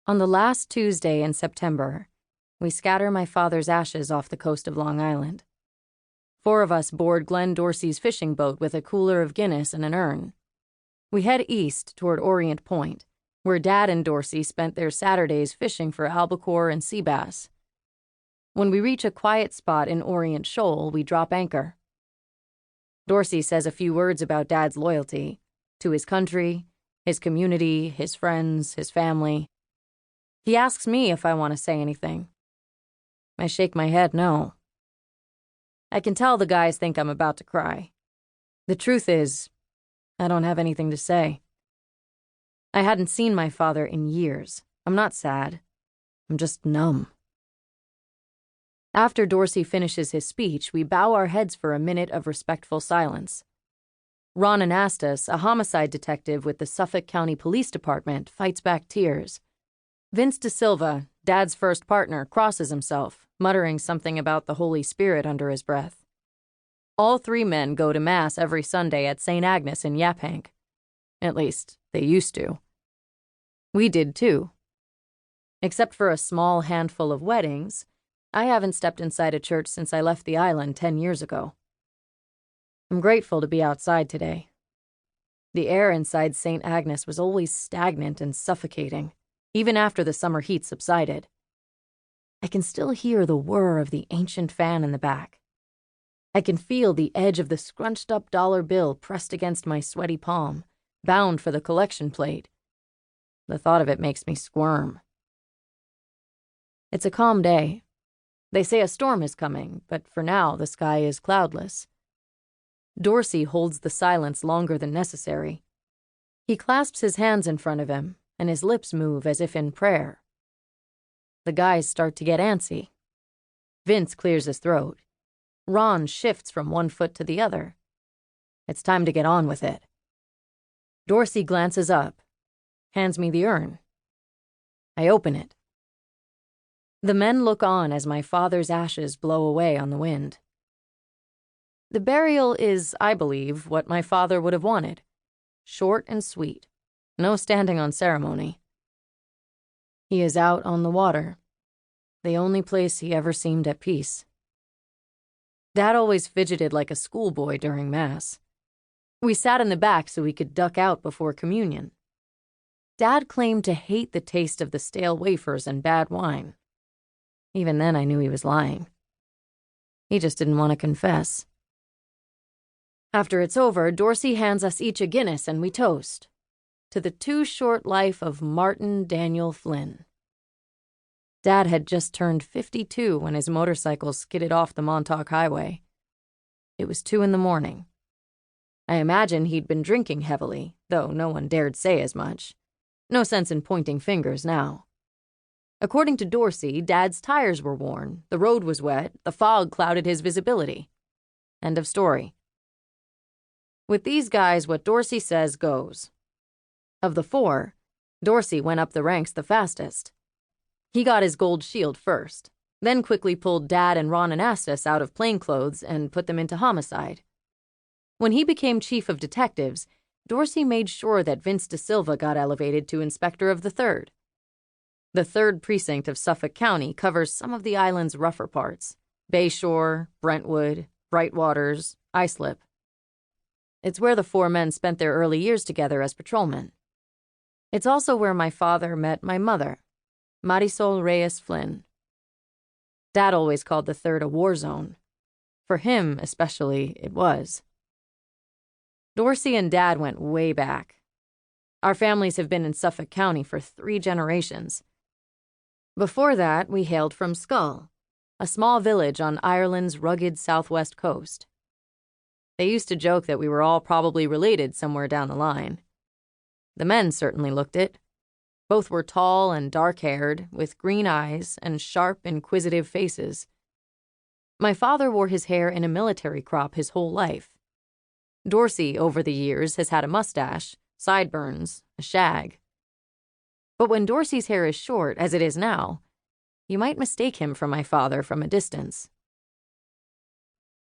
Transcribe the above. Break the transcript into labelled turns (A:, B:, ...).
A: On the last Tuesday in September, we scatter my father's ashes off the coast of Long Island. 4 of us board Glenn Dorsey's fishing boat with a cooler of Guinness and an urn. We head east toward Orient Point, where Dad and Dorsey spent their Saturdays fishing for albacore and sea bass. When we reach a quiet spot in Orient Shoal, we drop anchor. Dorsey says a few words about Dad's loyalty to his country, his community, his friends, his family. He asks me if I want to say anything. I shake my head no. I can tell the guys think I'm about to cry. The truth is, I don't have anything to say. I hadn't seen my father in years. I'm not sad. I'm just numb. After Dorsey finishes his speech, we bow our heads for a minute of respectful silence. Ron Anastas, a homicide detective with the Suffolk County Police Department, fights back tears. Vince De Silva, Dad's first partner, crosses himself, muttering something about the Holy Spirit under his breath. All 3 men go to Mass every Sunday at St. Agnes in Yaphank. At least, they used to. We did too. Except for a small handful of weddings, I haven't stepped inside a church since I left the island 10 years ago. I'm grateful to be outside today. The air inside St. Agnes was always stagnant and suffocating, even after the summer heat subsided. I can still hear the whir of the ancient fan in the back. I can feel the edge of the scrunched-up dollar bill pressed against my sweaty palm, bound for the collection plate. The thought of it makes me squirm. It's a calm day. They say a storm is coming, but for now the sky is cloudless. Dorsey holds the silence longer than necessary. He clasps his hands in front of him, and his lips move as if in prayer. The guys start to get antsy. Vince clears his throat. Ron shifts from one foot to the other. It's time to get on with it. Dorsey glances up, hands me the urn. I open it. The men look on as my father's ashes blow away on the wind. The burial is, I believe, what my father would have wanted. Short and sweet. No standing on ceremony. He is out on the water, the only place he ever seemed at peace. Dad always fidgeted like a schoolboy during Mass. We sat in the back so we could duck out before communion. Dad claimed to hate the taste of the stale wafers and bad wine. Even then I knew he was lying. He just didn't want to confess. After it's over, Dorsey hands us each a Guinness and we toast. To the too short life of Martin Daniel Flynn. Dad had just turned 52 when his motorcycle skidded off the Montauk Highway. It was 2 a.m. I imagine he'd been drinking heavily, though no one dared say as much. No sense in pointing fingers now. According to Dorsey, Dad's tires were worn, the road was wet, the fog clouded his visibility. End of story. With these guys, what Dorsey says goes. Of the 4, Dorsey went up the ranks the fastest. He got his gold shield first, then quickly pulled Dad and Ron Anastas out of plainclothes and put them into homicide. When he became chief of detectives, Dorsey made sure that Vince De Silva got elevated to inspector of the 3rd. The 3rd precinct of Suffolk County covers some of the island's rougher parts: Bayshore, Brentwood, Brightwaters, Islip. It's where the 4 men spent their early years together as patrolmen. It's also where my father met my mother, Marisol Ruiz Flynn. Dad always called the 3rd a war zone. For him, especially, it was. Dorsey and Dad went way back. Our families have been in Suffolk County for 3 generations. Before that, we hailed from Schull, a small village on Ireland's rugged southwest coast. They used to joke that we were all probably related somewhere down the line. The men certainly looked it. Both were tall and dark-haired, with green eyes and sharp, inquisitive faces. My father wore his hair in a military crop his whole life. Dorsey, over the years, has had a mustache, sideburns, a shag. But when Dorsey's hair is short, as it is now, you might mistake him for my father from a distance.